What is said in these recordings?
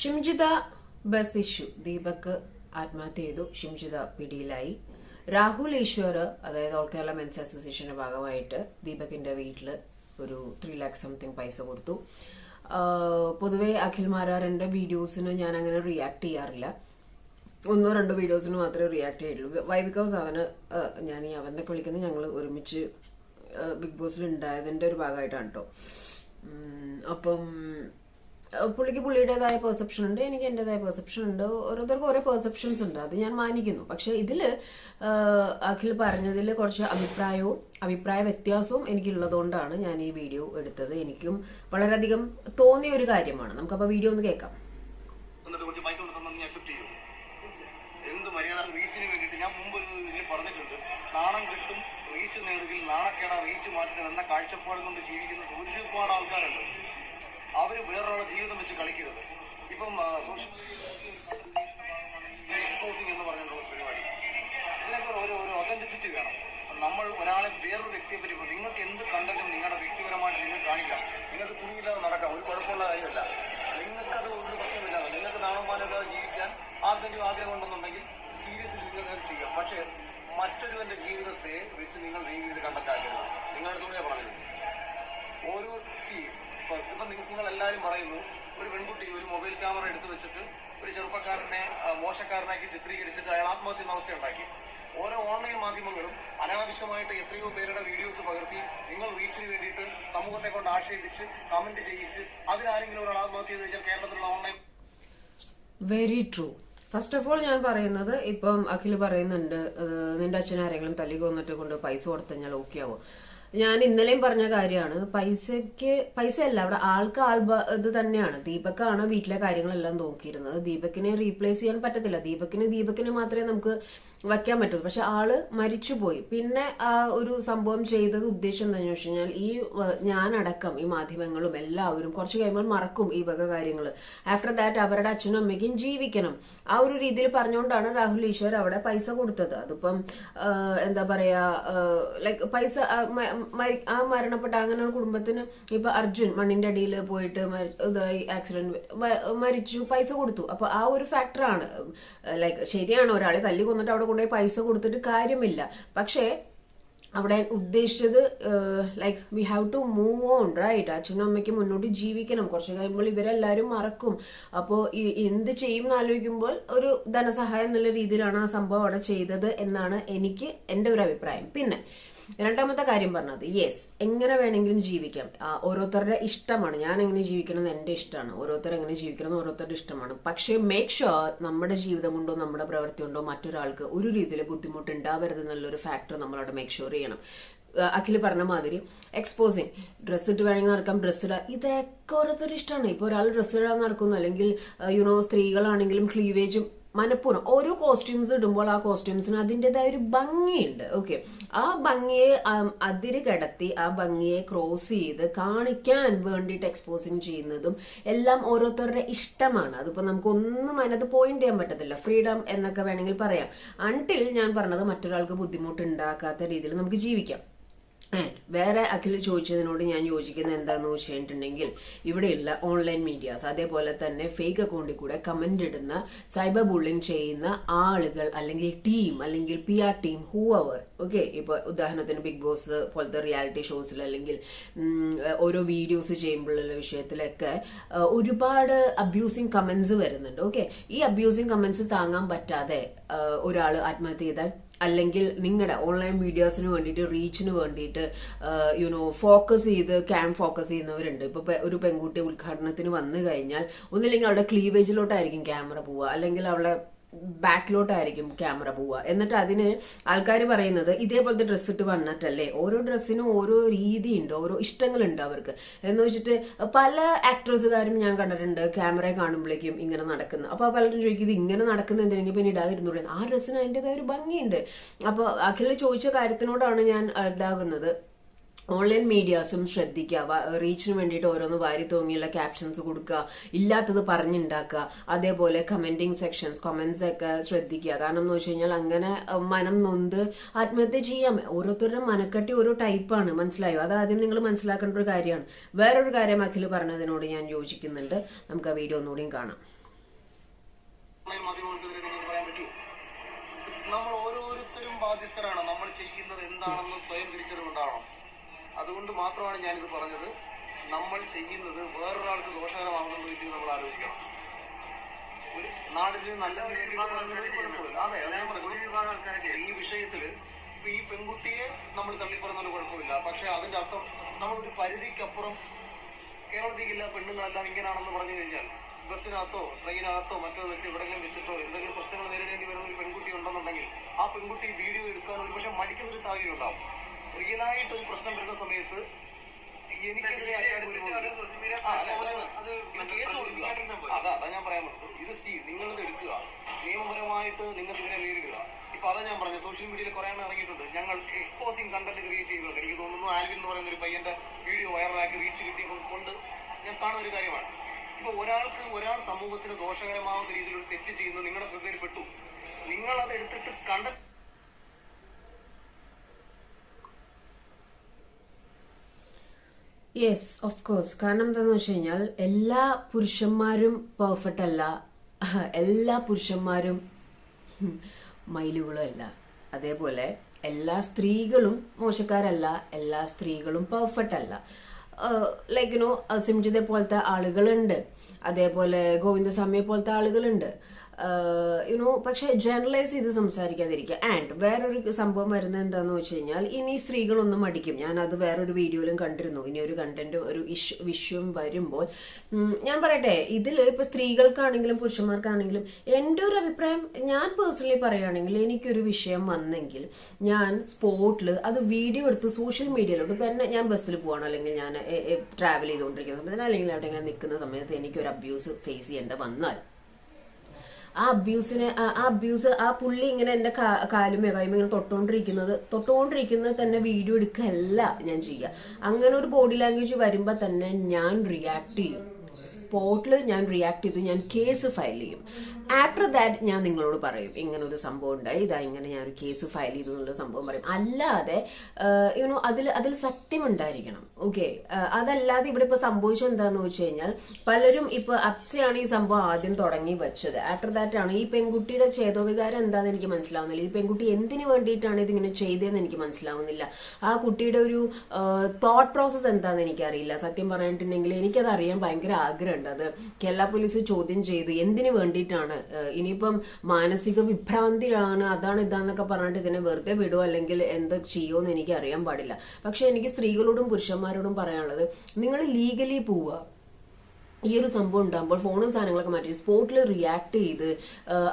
Shimjitha bus issue Deepak ആത്മഹത്യ ചെയ്തു. ഷിംജിത പിടിയിലായി. രാഹുൽ ഈശ്വർ അതായത് ഓൾ കേരള മെൻസ് അസോസിയേഷന്റെ ഭാഗമായിട്ട് ദീപകിന്റെ വീട്ടിൽ ഒരു 3 lakh സംതിങ് പൈസ കൊടുത്തു. പൊതുവെ അഖിൽ മാരാറിന്റെ വീഡിയോസിന് ഞാൻ അങ്ങനെ റിയാക്ട് ചെയ്യാറില്ല. 1-2 വീഡിയോസിന് മാത്രമേ റിയാക്ട് ചെയ്യുള്ളൂ. വൈ ബിക്കോസ് ഞാൻ ഈ അവനെ വിളിക്കുന്നത് ഞങ്ങൾ ഒരുമിച്ച് ബിഗ് ബോസിൽ ഉണ്ടായതിന്റെ ഒരു ഭാഗമായിട്ടാണ് കേട്ടോ. അപ്പം പുള്ളിക്ക് പുള്ളിയുടേതായ പെർസെപ്ഷൻ ഉണ്ട്, എനിക്ക് എന്റേതായ പെർസെപ്ഷൻ ഉണ്ട്. ഓരോരുത്തർക്കും ഓരോ പെർസെപ്ഷൻസ് ഉണ്ട്, അത് ഞാൻ മാനിക്കുന്നു. പക്ഷെ ഇതില് അഖിൽ പറഞ്ഞതിൽ കുറച്ച് അഭിപ്രായ വ്യത്യാസവും എനിക്കുള്ളതുകൊണ്ടാണ് ഞാൻ ഈ വീഡിയോ എടുത്തത്. എനിക്കും വളരെയധികം തോന്നിയ ഒരു കാര്യമാണ്. നമുക്കപ്പോ വീഡിയോ ഒന്ന് കേൾക്കാം. നാണം കിട്ടും, റീച്ച് നേടുകിൽ നാണക്കേട റീച്ച് മാറ്റണം എന്ന കാഴ്ചപ്പാടും കൊണ്ട് ജീവിക്കുന്ന ഒരുപാട് ആൾക്കാരുണ്ട്. അവര് വേറൊരാളുടെ ജീവിതം വെച്ച് കളിക്കരുത്. ഇപ്പം എക്സ്പോസിംഗ് എന്ന് പറഞ്ഞിട്ടുള്ള പരിപാടി, ഇതിനൊക്കെ ഓരോ ഒതന്റിസിറ്റി വേണം. നമ്മൾ ഒരാളെ വേറൊരു വ്യക്തിയെ പറ്റി നിങ്ങൾക്ക് എന്ത് കണ്ടന്റും നിങ്ങളുടെ വ്യക്തിപരമായിട്ട് നിങ്ങൾക്ക് കാണിക്കാം. നിങ്ങൾക്ക് തുണിയില്ലാതെ നടക്കാം, ഒരു കുഴപ്പമുള്ള കാര്യമല്ല. നിങ്ങൾക്കത് ഒരു പ്രശ്നമില്ല. നിങ്ങൾക്ക് നാണമാനമില്ലാതെ ജീവിക്കാൻ ആർക്കെങ്കിലും ആഗ്രഹം ഉണ്ടെന്നുണ്ടെങ്കിൽ സീരിയസ്ലി നിങ്ങൾക്ക് ചെയ്യാം. പക്ഷേ മറ്റൊരുവന്റെ ജീവിതത്തെ വെച്ച് നിങ്ങൾ റിവ്യൂ ചെയ്ത് കണ്ടെത്താക്കരുത്. നിങ്ങളുടെ തുണിയെ പറഞ്ഞത് ഓരോ ഇപ്പൊ നിങ്ങൾ എല്ലാവരും പറയുന്നു, ഒരു പെൺകുട്ടി ഒരു മൊബൈൽ ക്യാമറ എടുത്തു വെച്ചിട്ട് ഒരു ചെറുപ്പക്കാരനെ മോശക്കാരനാക്കി ചിത്രീകരിച്ചിട്ട് അയാൾ ആത്മഹത്യ എന്ന അവസ്ഥ ഉണ്ടാക്കി. ഓരോ ഓൺലൈൻ മാധ്യമങ്ങളും അനാവശ്യമായിട്ട് എത്രയോ പേരുടെ വീഡിയോസ് പകർത്തി നിങ്ങൾ റീച്ചിന് വേണ്ടിയിട്ട് സമൂഹത്തെ കൊണ്ട് ആക്ഷേപിച്ച് കമന്റ് ചെയ്യിച്ച് അതിലാരെങ്കിലും ഒരാൾ ആത്മഹത്യ ചെയ്ത് വെച്ചാൽ കേരളത്തിലുള്ള online very true. First of all ഞാൻ പറയുന്നത്, ഇപ്പം അഖിൽ പറയുന്നുണ്ട് നിന്റെ അച്ഛനെ ആരെങ്കിലും തല്ലി കൊന്നിട്ട് കൊണ്ട് പൈസ കൊടുത്തഞ്ഞാൽ ഓക്കെ ആവോ. ഞാൻ ഇന്നലെയും പറഞ്ഞ കാര്യമാണ്. പൈസയല്ല, അവിടെ ഇത് തന്നെയാണ്. ദീപക്കാണ് വീട്ടിലെ കാര്യങ്ങളെല്ലാം നോക്കിയിരുന്നത്. ദീപക്കിനെ റീപ്ലേസ് ചെയ്യാൻ പറ്റത്തില്ല. ദീപക്കിനെ മാത്രമേ നമുക്ക് വയ്ക്കാൻ പറ്റുള്ളൂ. പക്ഷെ ആള് മരിച്ചുപോയി. പിന്നെ ആ ഒരു സംഭവം ചെയ്തത് ഉദ്ദേശം എന്താണെന്ന് വെച്ച് കഴിഞ്ഞാൽ ഞാനടക്കം ഈ മാധ്യമങ്ങളും എല്ലാവരും കുറച്ച് കഴിയുമ്പോൾ മറക്കും ഈ വക കാര്യങ്ങൾ. ആഫ്റ്റർ ദാറ്റ് അവരുടെ അച്ഛനും അമ്മയ്ക്കും ജീവിക്കണം. ആ ഒരു രീതിയിൽ പറഞ്ഞുകൊണ്ടാണ് രാഹുൽ ഈശ്വർ അവിടെ പൈസ കൊടുത്തത്. അതിപ്പം എന്താ പറയാ, ലൈക്ക് പൈസ ആ മരണപ്പെട്ട അങ്ങനെ കുടുംബത്തിന് ഇപ്പൊ അർജുൻ മണ്ണിന്റെ അടിയിൽ പോയിട്ട് ഇതായി ആക്സിഡന്റ് മരിച്ചു, പൈസ കൊടുത്തു. അപ്പൊ ആ ഒരു ഫാക്ടറാണ്. ലൈക്ക് ശരിയാണ്, ഒരാളെ തല്ലി കൊന്നിട്ട് അവിടെ കൊണ്ടുപോയി പൈസ കൊടുത്തിട്ട് കാര്യമില്ല. പക്ഷേ അവിടെ ഉദ്ദേശിച്ചത് like we have to move on, right? അച്ഛനും അമ്മയ്ക്ക് മുന്നോട്ട് ജീവിക്കണം. കുറച്ച് കഴിയുമ്പോൾ ഇവരെല്ലാരും മറക്കും. അപ്പോൾ എന്ത് ചെയ്യും എന്ന് ആലോചിക്കുമ്പോൾ ഒരു ധനസഹായം എന്നുള്ള രീതിയിലാണ് ആ സംഭവം അവിടെ ചെയ്തത് എന്നാണ് എന്റെ ഒരു അഭിപ്രായം. പിന്നെ രണ്ടാമത്തെ കാര്യം പറഞ്ഞത്, യെസ്, എങ്ങനെ വേണമെങ്കിലും ജീവിക്കാം. ഓരോരുത്തരുടെ ഇഷ്ടമാണ്. ഞാൻ എങ്ങനെ ജീവിക്കണം എന്ന് എന്റെ ഇഷ്ടമാണ്. ഓരോരുത്തർ എങ്ങനെ ജീവിക്കണം എന്ന് ഓരോരുത്തരുടെ ഇഷ്ടമാണ്. പക്ഷേ മേക്ക് ഷുവർ നമ്മുടെ ജീവിതം കൊണ്ടോ നമ്മുടെ പ്രവൃത്തി കൊണ്ടോ മറ്റൊരാൾക്ക് ഒരു രീതിയിൽ ബുദ്ധിമുട്ട് ഉണ്ടാവരുത് എന്നുള്ളൊരു ഫാക്ടർ നമ്മളവിടെ മേക്ക് ഷുവർ ചെയ്യണം. അഖിൽ പറഞ്ഞ മാതിരി എക്സ്പോസിങ്, ഡ്രസ്സ് ഇട്ട് വേണമെങ്കിൽ നടക്കാം, ഡ്രസ്സ് ഇടാം, ഇതൊക്കെ ഓരോരുത്തരുടെ ഇഷ്ടമാണ്. ഇപ്പൊ ഒരാൾ ഡ്രസ്സ് ഇടാൻ നടക്കുന്നു, അല്ലെങ്കിൽ സ്ത്രീകളാണെങ്കിലും ക്ലീവേജും മനഃപൂർവ്വം ഓരോ കോസ്റ്റ്യൂംസ് ഇടുമ്പോൾ ആ കോസ്റ്റ്യൂംസിന് അതിൻ്റെതായ ഒരു ഭംഗിയുണ്ട്. ഓക്കെ, ആ ഭംഗിയെ അതിര് കടത്തി ആ ഭംഗിയെ ക്രോസ് ചെയ്ത് കാണിക്കാൻ വേണ്ടിയിട്ട് എക്സ്പോസിങ് ചെയ്യുന്നതും എല്ലാം ഓരോരുത്തരുടെ ഇഷ്ടമാണ്. അതിപ്പോ നമുക്കൊന്നും അതിനകത്ത് പോയിന്റ് ചെയ്യാൻ പറ്റത്തില്ല. ഫ്രീഡം എന്നൊക്കെ വേണമെങ്കിൽ പറയാം. അൺടിൽ ഞാൻ പറഞ്ഞത് മറ്റൊരാൾക്ക് ബുദ്ധിമുട്ട് ഉണ്ടാക്കാത്ത രീതിയിൽ നമുക്ക് ജീവിക്കാം. വേറെ അഖിൽ ചോദിച്ചതിനോട് ഞാൻ യോജിക്കുന്നത് എന്താന്ന് വെച്ചിട്ടുണ്ടെങ്കിൽ, ഇവിടെയുള്ള ഓൺലൈൻ മീഡിയാസ്, അതേപോലെ തന്നെ ഫേക്ക് അക്കൗണ്ടിൽ കൂടെ കമന്റ് ഇടുന്ന, സൈബർ ബുള്ളിങ് ചെയ്യുന്ന ആളുകൾ, അല്ലെങ്കിൽ ടീം, അല്ലെങ്കിൽ PR ടീം, ഹൂവർ, ഓക്കെ, ഇപ്പൊ ഉദാഹരണത്തിന് ബിഗ് ബോസ് പോലത്തെ റിയാലിറ്റി ഷോസിൽ അല്ലെങ്കിൽ ഓരോ വീഡിയോസ് ചെയ്യുമ്പോഴുള്ള വിഷയത്തിലൊക്കെ ഒരുപാട് അബ്യൂസിങ് കമന്റ്സ് വരുന്നുണ്ട്. ഓക്കെ, ഈ അബ്യൂസിങ് കമന്റ്സ് താങ്ങാൻ പറ്റാതെ ഒരാൾ ആത്മഹത്യ ചെയ്താൽ, അല്ലെങ്കിൽ നിങ്ങളുടെ ഓൺലൈൻ വീഡിയോസിന് വേണ്ടിയിട്ട് റീച്ചിന് വേണ്ടിയിട്ട് ഫോക്കസ് ചെയ്യുന്നവരുണ്ട്. ഇപ്പൊ ഒരു പെൺകുട്ടി ഉദ്ഘാടനത്തിന് വന്നു കഴിഞ്ഞാൽ ഒന്നില്ലെങ്കിൽ അവളുടെ ക്ലീവേജിലോട്ടായിരിക്കും ക്യാമറ പോവുക, അല്ലെങ്കിൽ അവളുടെ ബാക്കിലോട്ടായിരിക്കും ക്യാമറ പോവുക. എന്നിട്ട് അതിന് ആൾക്കാർ പറയുന്നത് ഇതേപോലത്തെ ഡ്രസ്സ് ഇട്ട് വന്നിട്ടല്ലേ. ഓരോ ഡ്രസ്സിനും ഓരോ രീതിയുണ്ട്, ഓരോ ഇഷ്ടങ്ങളുണ്ട് അവർക്ക് എന്ന് വെച്ചിട്ട് പല ആക്ട്രസുകാരും ഞാൻ കണ്ടിട്ടുണ്ട് ക്യാമറയെ കാണുമ്പോഴേക്കും ഇങ്ങനെ നടക്കുന്നത്. അപ്പൊ പലരും ചോദിക്കും ഇത് ഇങ്ങനെ നടക്കുന്ന എന്തിനെങ്കിൽ പിന്നെ ഇടാതിരുന്നൂടെ. ആ ഡ്രസ്സിന് അതിൻ്റെതായ ഒരു ഭംഗിയുണ്ട്. അപ്പൊ അഖിൽ ചോദിച്ച കാര്യത്തിനോടാണ് ഞാൻ ഇതാകുന്നത്. ഓൺലൈൻ മീഡിയാസും ശ്രദ്ധിക്കുക. റീച്ചിന് വേണ്ടിയിട്ട് ഓരോന്ന് വാരി തോങ്ങിയുള്ള ക്യാപ്ഷൻസ് കൊടുക്കുക, ഇല്ലാത്തത് പറഞ്ഞുണ്ടാക്കുക. അതേപോലെ കമന്റ്സ് ഒക്കെ ശ്രദ്ധിക്കുക. കാരണം എന്ന് വെച്ച് കഴിഞ്ഞാൽ അങ്ങനെ മനം നൊന്ത് ആത്മഹത്യ ചെയ്യാം. ഓരോരുത്തരുടെ മനക്കെട്ടി ഓരോ ടൈപ്പാണ്, മനസ്സിലായോ? അത് ആദ്യം നിങ്ങൾ മനസ്സിലാക്കേണ്ട ഒരു കാര്യമാണ്. വേറൊരു കാര്യം അഖിൽ പറഞ്ഞതിനോട് ഞാൻ യോജിക്കുന്നുണ്ട്. നമുക്ക് ആ വീഡിയോ ഒന്നുകൂടിയും കാണാം. മാധ്യമങ്ങൾക്കെതിരെ നിങ്ങൾക്ക് പറയാൻ പറ്റുമോ? നമ്മൾ ഓരോരുത്തരും ബാധ്യസ്ഥരാണ്. നമ്മൾ ചെയ്യുന്നത് എന്താണെന്ന് സ്വയം തിരിച്ചറിവുണ്ടാവണം. അതുകൊണ്ട് മാത്രമാണ് ഞാനിത് പറഞ്ഞത്. നമ്മൾ ചെയ്യുന്നത് വേറൊരാൾക്ക് ദോഷകരമാകുന്നത് പറ്റി നമ്മൾ ആലോചിക്കണം. ഒരു നാടിന് നല്ലതിന് വേണ്ടി കുഴപ്പമില്ല. അതെ, ഞാൻ പറഞ്ഞു ഈ വിഷയത്തില് ഇപ്പൊ ഈ പെൺകുട്ടിയെ നമ്മൾ തള്ളിപ്പറയുന്നത് കുഴപ്പമില്ല. പക്ഷെ അതിന്റെ അർത്ഥം നമ്മളൊരു പരിധിക്കപ്പുറം കേരളത്തിൽ എല്ലാ പെണ്ണുങ്ങളെല്ലാം ഇങ്ങനെയാണെന്ന് പറഞ്ഞു കഴിഞ്ഞാൽ ബസ്സിനകത്തോ ട്രെയിനകത്തോ മറ്റോ വെച്ച് എവിടെയെങ്കിലും വെച്ചിട്ടോ എന്തെങ്കിലും പ്രശ്നങ്ങൾ നേരിടേണ്ടി വരുന്ന ഒരു പെൺകുട്ടി ഉണ്ടെന്നുണ്ടെങ്കിൽ ആ പെൺകുട്ടി വീഡിയോ എടുക്കാൻ ഒരു പക്ഷെ മടിക്കുന്ന ഒരു സാഹചര്യം ഉണ്ടാവും. റിയലായിട്ട് ഒരു പ്രശ്നം വരുന്ന സമയത്ത് എനിക്കെതിരെ അതാ ഞാൻ പറയാൻ പറ്റും. ഇത് നിങ്ങളിത് എടുക്കുക, നിയമപരമായിട്ട് നിങ്ങൾക്ക് ഇതിനെ നേരിടുക. ഇപ്പൊ അതാ ഞാൻ പറഞ്ഞത്, സോഷ്യൽ മീഡിയയിൽ കുറെ എണ്ണം ഇറങ്ങിയിട്ടുണ്ട്. ഞങ്ങൾ എക്സ്പോസിംഗ് കണ്ടന്റ് ക്രിയേറ്റ് ചെയ്യുന്നുണ്ട്. എനിക്ക് തോന്നുന്നു ആൽവിൻ എന്ന് പറയുന്ന ഒരു പയ്യന്റെ വീഡിയോ വൈറലാക്കി റീച്ച് കിട്ടിയതുകൊണ്ട് ഞാൻ കാണുന്ന ഒരു കാര്യമാണ്. ഇപ്പൊ ഒരാൾ സമൂഹത്തിന് ദോഷകരമാവുന്ന രീതിയിൽ ഒരു തെറ്റ് ചെയ്യുന്നത് നിങ്ങളുടെ ശ്രദ്ധയിൽപ്പെട്ടു. നിങ്ങൾ അത് എടുത്തിട്ട് യെസ്, ഓഫ് കോഴ്സ്. കാരണം എന്താന്ന് വെച്ച് കഴിഞ്ഞാൽ എല്ലാ പുരുഷന്മാരും പെർഫെക്റ്റ് അല്ല, എല്ലാ പുരുഷന്മാരും മയിലുകളും അല്ല. അതേപോലെ എല്ലാ സ്ത്രീകളും മോശക്കാരല്ല, എല്ലാ സ്ത്രീകളും പെർഫെക്റ്റ് അല്ല. ലൈക്ക് സിംജിതെ പോലത്തെ ആളുകളുണ്ട്, അതേപോലെ ഗോവിന്ദസ്വാമിയെ പോലത്തെ ആളുകളുണ്ട്. പക്ഷെ ജനറലൈസ് ചെയ്ത് സംസാരിക്കാതിരിക്കുക. ആൻഡ് വേറൊരു സംഭവം വരുന്നത് എന്താന്ന് വെച്ച് കഴിഞ്ഞാൽ ഇനി സ്ത്രീകളൊന്നും മടിക്കും. ഞാൻ അത് വേറൊരു വീഡിയോയിലും കണ്ടിരുന്നു. ഇനി ഒരു കണ്ടന്റ് ഒരു വിഷയം വരുമ്പോൾ ഞാൻ പറയട്ടെ, ഇതിൽ ഇപ്പൊ സ്ത്രീകൾക്കാണെങ്കിലും പുരുഷന്മാർക്കാണെങ്കിലും എൻ്റെ ഒരു അഭിപ്രായം ഞാൻ പേഴ്സണലി പറയുകയാണെങ്കിൽ എനിക്കൊരു വിഷയം വന്നെങ്കിൽ ഞാൻ സ്പോട്ടിൽ അത് വീഡിയോ എടുത്ത് സോഷ്യൽ മീഡിയയിലോട്ട് ഇപ്പൊ എന്നെ ഞാൻ ബസ്സിൽ പോവാണ്, അല്ലെങ്കിൽ ഞാൻ ട്രാവൽ ചെയ്തുകൊണ്ടിരിക്കുന്ന സമയത്ത്, അല്ലെങ്കിൽ എവിടെയെങ്കിലും നിൽക്കുന്ന സമയത്ത് എനിക്കൊരു അബ്യൂസ് ഫേസ് ചെയ്യേണ്ട വന്നാൽ ആ അബ്യൂസ് ആ പുള്ളി ഇങ്ങനെ എന്റെ കാലുമേ കൈമ ഇങ്ങനെ തൊട്ടുകൊണ്ടിരിക്കുന്നത് തന്നെ വീഡിയോ എടുക്കുകയല്ല ഞാൻ ചെയ്യുക. അങ്ങനെ ഒരു ബോഡി ലാംഗ്വേജ് വരുമ്പോ തന്നെ ഞാൻ റിയാക്ട് ചെയ്യും. സ്പോട്ടിൽ ഞാൻ റിയാക്ട് ചെയ്ത് ഞാൻ കേസ് ഫയൽ ചെയ്യും. ആഫ്റ്റർ ദാറ്റ് ഞാൻ നിങ്ങളോട് പറയും ഇങ്ങനെ ഒരു സംഭവം ഉണ്ടായി, ഇതാ ഇങ്ങനെ ഞാൻ ഒരു കേസ് ഫയൽ ചെയ്തു എന്നുള്ള സംഭവം പറയും. അല്ലാതെ അതിൽ സത്യം ഉണ്ടായിരിക്കണം. ഓക്കെ, അതല്ലാതെ ഇവിടെ ഇപ്പൊ സംഭവിച്ചത് എന്താന്ന് വെച്ച് കഴിഞ്ഞാൽ പലരും ഇപ്പൊ അപ്സയാണ് ഈ സംഭവം ആദ്യം തുടങ്ങി വെച്ചത്. ആഫ്റ്റർ ദാറ്റ് ആണ് ഈ പെൺകുട്ടിയുടെ ചേതോവികാരം എന്താന്ന് എനിക്ക് മനസ്സിലാവുന്നില്ല. ഈ പെൺകുട്ടി എന്തിനു വേണ്ടിയിട്ടാണ് ഇതിങ്ങനെ ചെയ്തതെന്ന് എനിക്ക് മനസ്സിലാവുന്നില്ല. ആ കുട്ടിയുടെ ഒരു തോട്ട് പ്രോസസ് എന്താന്ന് എനിക്കറിയില്ല. സത്യം പറഞ്ഞിട്ടുണ്ടെങ്കിൽ എനിക്കത് അറിയാൻ ഭയങ്കര ആഗ്രഹമുണ്ട്. അത് കേരള പോലീസ് ചോദ്യം ചെയ്ത് എന്തിനു വേണ്ടിയിട്ടാണ്, ഇനിയിപ്പം മാനസിക വിഭ്രാന്തിയാണ് അതാണ് ഇതാന്നൊക്കെ പറഞ്ഞിട്ട് ഇതിനെ വെറുതെ വിടുവോ അല്ലെങ്കിൽ എന്താ ചെയ്യുമോന്ന് എനിക്ക് അറിയാൻ പാടില്ല. പക്ഷെ എനിക്ക് സ്ത്രീകളോടും പുരുഷന്മാരോടും പറയാനുള്ളത്, നിങ്ങൾ ലീഗലി പോവുക. ഈ ഒരു സംഭവം ഉണ്ടാകുമ്പോൾ ഫോണും സാധനങ്ങളൊക്കെ മാറ്റി സ്പോട്ടിൽ റിയാക്ട് ചെയ്ത്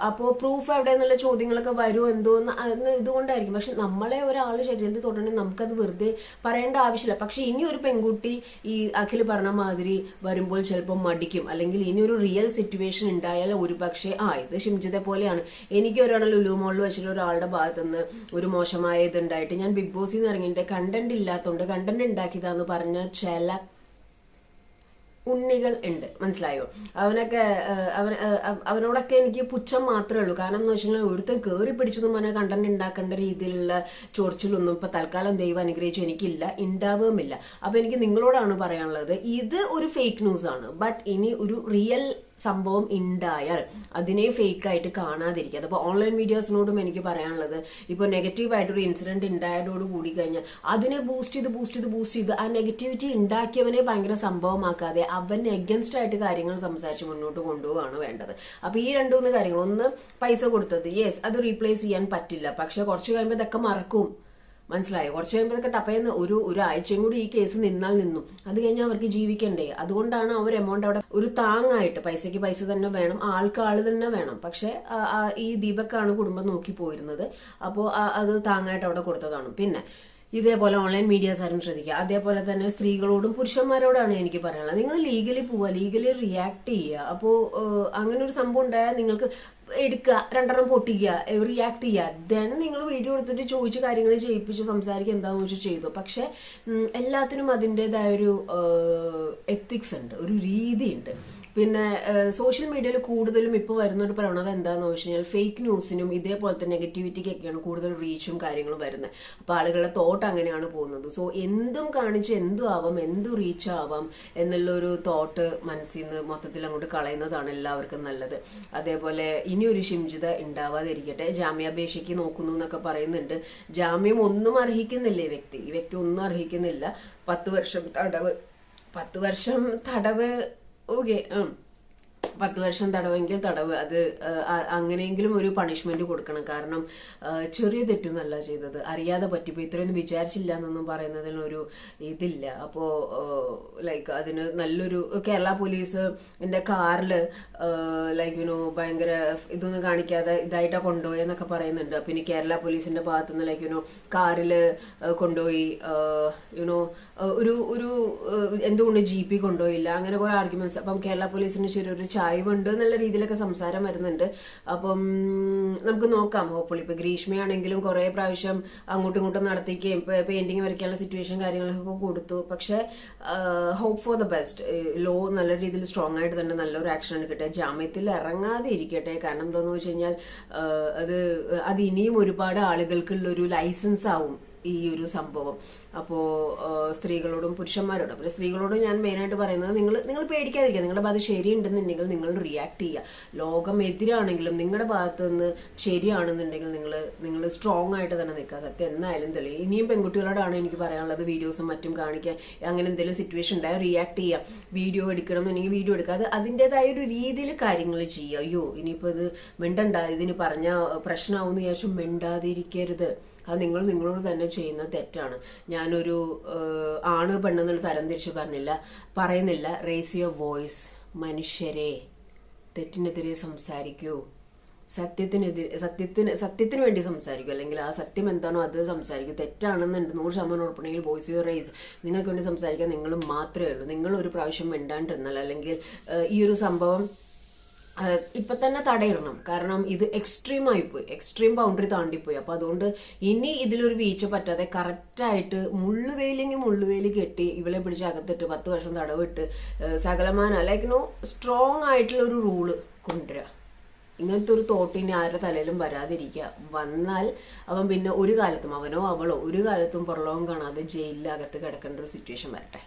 അപ്പോൾ പ്രൂഫ് എവിടെ എന്നുള്ള ചോദ്യങ്ങളൊക്കെ വരുമോ എന്തോന്ന് ഇതുകൊണ്ടായിരിക്കും. പക്ഷെ നമ്മളെ ഒരാൾ ശരീരത്തിൽ തൊട്ടുണ്ടെങ്കിൽ നമുക്കത് വെറുതെ പറയേണ്ട ആവശ്യമില്ല. പക്ഷെ ഇനി ഒരു പെൺകുട്ടി ഈ അഖിൽ പറഞ്ഞ മാതിരി വരുമ്പോൾ ചിലപ്പോൾ മടിക്കും, അല്ലെങ്കിൽ ഇനി ഒരു റിയൽ സിറ്റുവേഷൻ ഉണ്ടായാൽ ഒരു പക്ഷേ ഇത് ഷിംജിതെ പോലെയാണ്. എനിക്ക് ഒരാൾ ലുലു മോളിൽ വെച്ചിട്ട് ഒരാളുടെ ഭാഗത്തുനിന്ന് ഒരു മോശമായ ഇതുണ്ടായിട്ട് ഞാൻ ബിഗ് ബോസിൽ നിന്ന് ഇറങ്ങിയിട്ട് കണ്ടന്റ് ഇല്ലാത്തതുകൊണ്ട് കണ്ടന്റ് ഉണ്ടാക്കിയതാന്ന് പറഞ്ഞ ചില ഉണ്ണികൾ ഉണ്ട്, മനസ്സിലായോ? അവനോടൊക്കെ എനിക്ക് പുച്ഛം മാത്രമേ ഉള്ളൂ. കാരണം എന്ന് വെച്ചാൽ ഒരുത്തൻ കയറി പിടിച്ചെന്ന് പറഞ്ഞാൽ കണ്ടന്റ് ഉണ്ടാക്കേണ്ട രീതിയിലുള്ള ചൊറിച്ചിലൊന്നും ഇപ്പൊ തൽക്കാലം ദൈവം അനുഗ്രഹിച്ചു എനിക്കില്ല, ഉണ്ടാവുകയുമില്ല. അപ്പൊ എനിക്ക് നിങ്ങളോടാണ് പറയാനുള്ളത്, ഇത് ഒരു ഫേക്ക് ന്യൂസ് ആണ്. ബട്ട് ഇനി ഒരു റിയൽ സംഭവം ഉണ്ടായാൽ അതിനെ ഫേക്ക് ആയിട്ട് കാണാതിരിക്കുക. അപ്പോൾ ഓൺലൈൻ മീഡിയാസിനോടും എനിക്ക് പറയാനുള്ളത്, ഇപ്പോൾ നെഗറ്റീവായിട്ടൊരു ഇൻസിഡന്റ് ഉണ്ടായതോട് കൂടി കഴിഞ്ഞാൽ അതിനെ ബൂസ്റ്റ് ചെയ്ത് ആ നെഗറ്റിവിറ്റി ഉണ്ടാക്കിയവനെ ഭയങ്കര സംഭവമാക്കാതെ അവന് എഗൻസ്റ്റ് ആയിട്ട് കാര്യങ്ങൾ സംസാരിച്ച് മുന്നോട്ട് കൊണ്ടുപോവാണ് വേണ്ടത്. അപ്പൊ ഈ രണ്ടുമൂന്ന് കാര്യങ്ങൾ, ഒന്ന് പൈസ കൊടുത്തത്, യെസ് അത് റീപ്ലേസ് ചെയ്യാൻ പറ്റില്ല, പക്ഷെ കുറച്ച് കഴിയുമ്പോൾ ഇതൊക്കെ മറക്കും, മനസ്സിലായോ? കുറച്ച് കഴിയുമ്പോഴൊക്കെ ടപ്പയെന്ന് ഒരു ആഴ്ചയും കൂടി ഈ കേസ് നിന്നു, അത് കഴിഞ്ഞാൽ അവർക്ക് ജീവിക്കണ്ടേ? അതുകൊണ്ടാണ് അവർ എമൗണ്ട് അവിടെ ഒരു താങ്ങായിട്ട്, പൈസയ്ക്ക് പൈസ തന്നെ വേണം, ആൾക്ക് ആള് തന്നെ വേണം. പക്ഷെ ഈ ദീപക്കാണ് കുടുംബം നോക്കി പോയിരുന്നത്, അപ്പോൾ അത് താങ്ങായിട്ട് അവിടെ കൊടുത്തതാണ്. പിന്നെ ഇതേപോലെ ഓൺലൈൻ മീഡിയാസ് ആരും ശ്രദ്ധിക്കുക. അതേപോലെ തന്നെ സ്ത്രീകളോടും പുരുഷന്മാരോടാണ് എനിക്ക് പറയാനുള്ളത്, നിങ്ങൾ ലീഗലി പോവുക, ലീഗലി റിയാക്ട് ചെയ്യുക. അപ്പോൾ അങ്ങനെ ഒരു സംഭവം ഉണ്ടായാൽ നിങ്ങൾക്ക് എടുക്കുക, രണ്ടെണ്ണം പൊട്ടിക്കുക, റിയാക്ട് ചെയ്യുക, ദെൻ നിങ്ങൾ വീഡിയോ എടുത്തിട്ട് ചോദിച്ച് കാര്യങ്ങൾ ചെയ്യിപ്പിച്ച് സംസാരിക്കുക, എന്താണെന്ന് വെച്ചാൽ ചെയ്തു. പക്ഷെ എല്ലാത്തിനും അതിൻ്റെതായ ഒരു എത്തിക്സ് ഉണ്ട്, ഒരു രീതിയുണ്ട്. പിന്നെ സോഷ്യൽ മീഡിയയിൽ കൂടുതലും ഇപ്പോൾ വരുന്ന ഒരു പ്രവണത എന്താണെന്ന് വെച്ച് കഴിഞ്ഞാൽ ഫേക്ക് ന്യൂസിനും ഇതേപോലത്തെ നെഗറ്റിവിറ്റിക്കൊക്കെയാണ് കൂടുതൽ റീച്ചും കാര്യങ്ങളും വരുന്നത്. അപ്പോൾ ആളുകളുടെ തോട്ട് അങ്ങനെയാണ് പോകുന്നത്. സോ എന്തും കാണിച്ച് എന്തും ആവാം, എന്തും റീച്ച് ആവാം എന്നുള്ളൊരു തോട്ട് മനസ്സിൽ നിന്ന് മൊത്തത്തിൽ അങ്ങോട്ട് കളയുന്നതാണ് എല്ലാവർക്കും നല്ലത്. അതേപോലെ ഇനിയൊരു ഷിംജിത ഉണ്ടാവാതിരിക്കട്ടെ. ജാമ്യാപേക്ഷയ്ക്ക് നോക്കുന്നു എന്നൊക്കെ പറയുന്നുണ്ട്. ജാമ്യം ഒന്നും അർഹിക്കുന്നില്ല ഈ വ്യക്തി ഒന്നും അർഹിക്കുന്നില്ല. 10 വർഷം തടവ്, 10 വർഷം തടവ്, ഓക്കെ, 10 വർഷം തടവെങ്കിൽ തടവ്, അത് അങ്ങനെയെങ്കിലും ഒരു പണിഷ്മെന്റ് കൊടുക്കണം. കാരണം ചെറിയ തെറ്റൊന്നല്ല ചെയ്തത്, അറിയാതെ പറ്റിപ്പോ, ഇത്രയൊന്നും വിചാരിച്ചില്ല എന്നൊന്നും പറയുന്നതിനൊരു ഇതില്ല. അപ്പോ ലൈക്ക് അതിന് നല്ലൊരു കേരള പോലീസ് എന്റെ കാറില് ഭയങ്കര ഇതൊന്നും കാണിക്കാതെ ഇതായിട്ടാ കൊണ്ടുപോയെന്നൊക്കെ പറയുന്നുണ്ട്. അപ്പൊ ഇനി കേരള പോലീസിന്റെ ഭാഗത്തുനിന്ന് കാറില് കൊണ്ടുപോയി ഒരു എന്തുകൊണ്ട് GP കൊണ്ടുപോയില്ല, അങ്ങനെ കുറെ ആർഗ്യുമെന്റ്സ്. അപ്പം കേരള പോലീസിന് ചെറിയൊരു ചായ്വുണ്ട് എന്നുള്ള രീതിയിലൊക്കെ സംസാരം വരുന്നുണ്ട്. അപ്പം നമുക്ക് നോക്കാം. ഹോപ്പ്ഫുള്ളി ഇപ്പൊ ഗ്രീഷ്മയാണെങ്കിലും കുറെ പ്രാവശ്യം അങ്ങോട്ടും ഇങ്ങോട്ടും നടത്തിക്കുകയും പെയിന്റിങ് വരയ്ക്കാനുള്ള സിറ്റുവേഷൻ കാര്യങ്ങളൊക്കെ കൊടുത്തു. പക്ഷെ ഹോപ്പ് ഫോർ ദ ബെസ്റ്റ്. ലോ നല്ല രീതിയിൽ സ്ട്രോങ് ആയിട്ട് തന്നെ നല്ലൊരു ആക്ഷൻ എടുക്കട്ടെ, ജാമ്യത്തിൽ ഇറങ്ങാതെ ഇരിക്കട്ടെ. കാരണം എന്താണെന്ന് വെച്ച് കഴിഞ്ഞാൽ അത് ഇനിയും ഒരുപാട് ആളുകൾക്കുള്ളൊരു ലൈസൻസ് ആവും ഈ ഒരു സംഭവം. അപ്പോ സ്ത്രീകളോടും പുരുഷന്മാരോടും, അപ്പോൾ സ്ത്രീകളോടും ഞാൻ മെയിനായിട്ട് പറയുന്നത്, നിങ്ങൾ പേടിക്കാതിരിക്കുക. നിങ്ങളുടെ ഭാഗത്ത് ശരിയുണ്ടെന്നുണ്ടെങ്കിൽ നിങ്ങൾ റിയാക്ട് ചെയ്യുക. ലോകം എതിരാണെങ്കിലും നിങ്ങളുടെ ഭാഗത്ത് നിന്ന് ശരിയാണെന്നുണ്ടെങ്കിൽ നിങ്ങൾ സ്ട്രോങ് ആയിട്ട് തന്നെ നിൽക്കുക. സത്യം എന്നായാലും തെളിയും. ഇനിയും പെൺകുട്ടികളോടാണ് എനിക്ക് പറയാനുള്ളത്, വീഡിയോസും മറ്റും കാണിക്കാൻ, അങ്ങനെ എന്തെങ്കിലും സിറ്റുവേഷൻ ഉണ്ടായാൽ റിയാക്ട് ചെയ്യുക. വീഡിയോ എടുക്കണം എന്നുണ്ടെങ്കിൽ വീഡിയോ എടുക്കുക. അത് അതിൻ്റെതായ ഒരു രീതിയിൽ കാര്യങ്ങൾ ചെയ്യുക. അയ്യോ ഇനിയിപ്പോൾ ഇത് മിണ്ടണ്ട, ഇതിന് പറഞ്ഞാൽ പ്രശ്നമാവുന്ന ശേഷം മിണ്ടാതിരിക്കരുത്. അത് നിങ്ങളോട് തന്നെ ചെയ്യുന്ന തെറ്റാണ്. ഞാനൊരു ആണ് പെണ്ണെന്നുള്ള തരംതിരിച്ച് പറയുന്നില്ല. Raise your voice. മനുഷ്യരെ, തെറ്റിനെതിരെ സംസാരിക്കൂ. സത്യത്തിന് വേണ്ടി സംസാരിക്കും. അല്ലെങ്കിൽ ആ സത്യം എന്താണോ അത് സംസാരിക്കും. തെറ്റാണെന്നുണ്ട് 100% ഉറപ്പുണ്ടെങ്കിൽ വോയിസ് യുവർ റേസ്. നിങ്ങൾക്ക് വേണ്ടി സംസാരിക്കാൻ നിങ്ങൾ മാത്രമേ ഉള്ളൂ. നിങ്ങൾ ഒരു പ്രാവശ്യം മിണ്ടാണ്ടിരുന്നാൽ, അല്ലെങ്കിൽ ഈ ഒരു സംഭവം ഇപ്പൊ തന്നെ തടയിടണം. കാരണം ഇത് എക്സ്ട്രീം ആയിപ്പോയി, എക്സ്ട്രീം ബൗണ്ടറി താണ്ടിപ്പോയി. അപ്പൊ അതുകൊണ്ട് ഇനി ഇതിലൊരു വീഴ്ച പറ്റാതെ കറക്റ്റായിട്ട് മുള്ളുവേലി കെട്ടി ഇവളെ പിടിച്ച് അകത്തിട്ട് 10 വർഷം തടവിട്ട് സകലമാന സ്ട്രോങ് ആയിട്ടുള്ള ഒരു റൂള് കൊണ്ടുവരിക. ഇങ്ങനത്തെ ഒരു തോട്ടിന് ആരുടെ തലയിലും വരാതിരിക്കുക. വന്നാൽ അവൻ പിന്നെ ഒരു കാലത്തും, അവനോ അവളോ ഒരു കാലത്തും പുറലോകം കാണാതെ ജയിലിനകത്ത് കിടക്കേണ്ട ഒരു സിറ്റുവേഷൻ വരട്ടെ.